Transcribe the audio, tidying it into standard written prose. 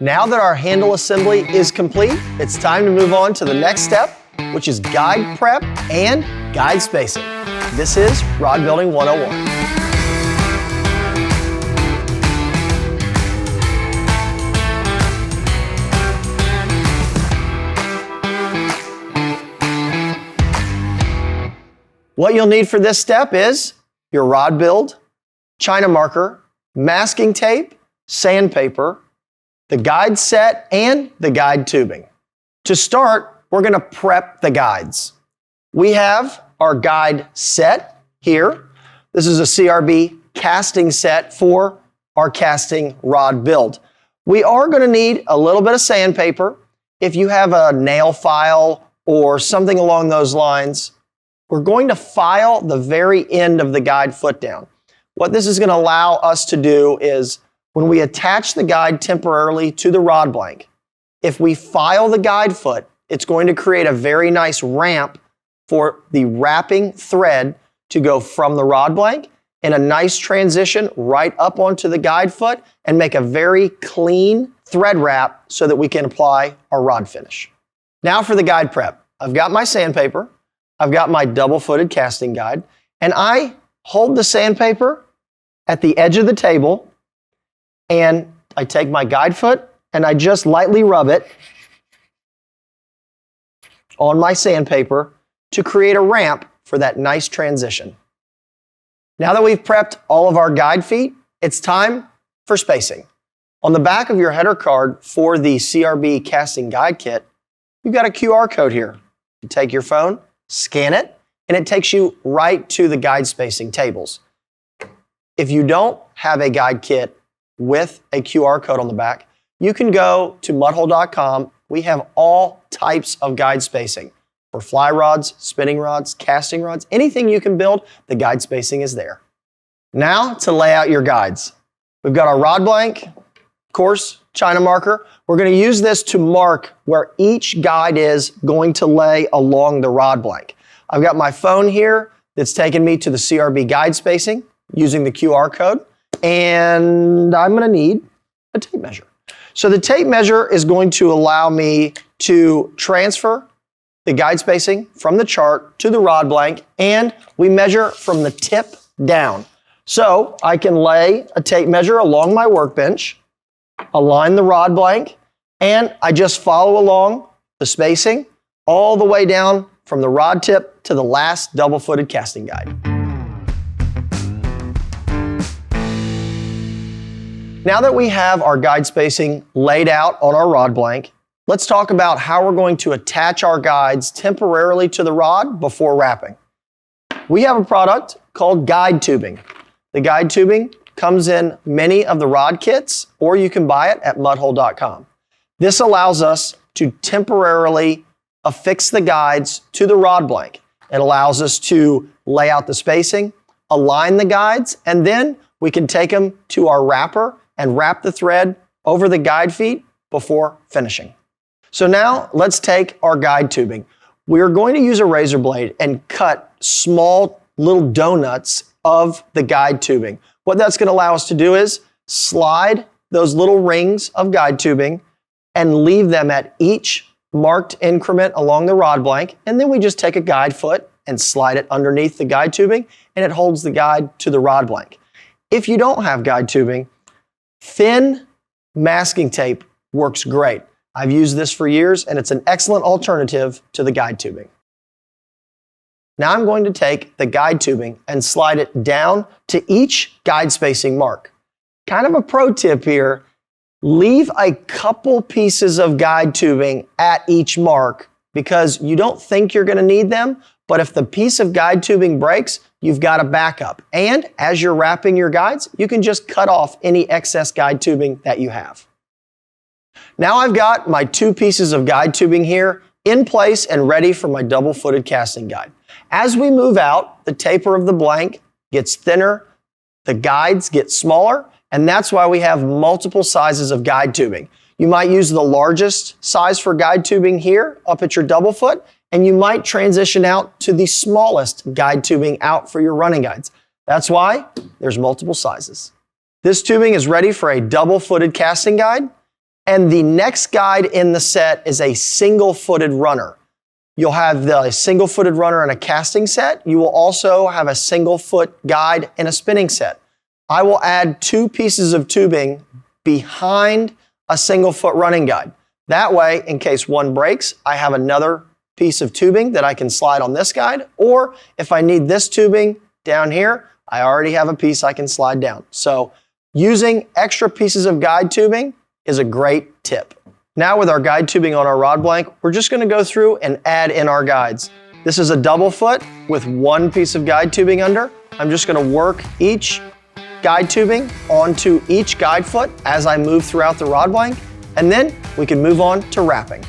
Now that our handle assembly is complete, it's time to move on to the next step, which is guide prep and guide spacing. This is Rod Building 101. What you'll need for this step is your rod build, China marker, masking tape, sandpaper, the guide set, and the guide tubing. To start, we're going to prep the guides. We have our guide set here. This is a CRB casting set for our casting rod build. We are going to need a little bit of sandpaper. If you have a nail file or something along those lines, we're going to file the very end of the guide foot down. What this is going to allow us to do is when we attach the guide temporarily to the rod blank, if we file the guide foot, it's going to create a very nice ramp for the wrapping thread to go from the rod blank and a nice transition right up onto the guide foot and make a very clean thread wrap so that we can apply our rod finish. Now for the guide prep. I've got my sandpaper. I've got my double-footed casting guide, and I hold the sandpaper at the edge of the table, and I take my guide foot and I just lightly rub it on my sandpaper to create a ramp for that nice transition. Now that we've prepped all of our guide feet, it's time for spacing. On the back of your header card for the CRB casting guide kit, you've got a QR code here. You take your phone, scan it, and it takes you right to the guide spacing tables. If you don't have a guide kit with a QR code on the back, you can go to mudhole.com. We have all types of guide spacing for fly rods, spinning rods, casting rods, anything you can build, the guide spacing is there. Now to lay out your guides. We've got our rod blank, of course, China marker. We're going to use this to mark where each guide is going to lay along the rod blank. I've got my phone here that's taking me to the CRB guide spacing using the QR code, and I'm going to need a tape measure. So the tape measure is going to allow me to transfer the guide spacing from the chart to the rod blank, and we measure from the tip down. So I can lay a tape measure along my workbench, align the rod blank, and I just follow along the spacing all the way down from the rod tip to the last double-footed casting guide. Now that we have our guide spacing laid out on our rod blank, let's talk about how we're going to attach our guides temporarily to the rod before wrapping. We have a product called guide tubing. The guide tubing comes in many of the rod kits, or you can buy it at mudhole.com. This allows us to temporarily affix the guides to the rod blank. It allows us to lay out the spacing, align the guides, and then we can take them to our wrapper and wrap the thread over the guide feet before finishing. So now let's take our guide tubing. We are going to use a razor blade and cut small little donuts of the guide tubing. What that's going to allow us to do is slide those little rings of guide tubing and leave them at each marked increment along the rod blank, and then we just take a guide foot and slide it underneath the guide tubing, and it holds the guide to the rod blank. If you don't have guide tubing, thin masking tape works great. I've used this for years, and it's an excellent alternative to the guide tubing. Now I'm going to take the guide tubing and slide it down to each guide spacing mark. Kind of a pro tip here, leave a couple pieces of guide tubing at each mark because you don't think you're going to need them, but if the piece of guide tubing breaks, you've got a backup. And as you're wrapping your guides, you can just cut off any excess guide tubing that you have. Now I've got my two pieces of guide tubing here in place and ready for my double-footed casting guide. As we move out, the taper of the blank gets thinner, the guides get smaller, and that's why we have multiple sizes of guide tubing. You might use the largest size for guide tubing here up at your double foot, and you might transition out to the smallest guide tubing out for your running guides. That's why there's multiple sizes. This tubing is ready for a double-footed casting guide. And the next guide in the set is a single-footed runner. You'll have the single-footed runner in a casting set. You will also have a single-foot guide in a spinning set. I will add 2 pieces of tubing behind a single-foot running guide. That way, in case one breaks, I have another piece of tubing that I can slide on this guide, or if I need this tubing down here, I already have a piece I can slide down. So using extra pieces of guide tubing is a great tip. Now with our guide tubing on our rod blank, we're just going to go through and add in our guides. This is a double foot with 1 piece of guide tubing under. I'm just going to work each guide tubing onto each guide foot as I move throughout the rod blank, and then we can move on to wrapping.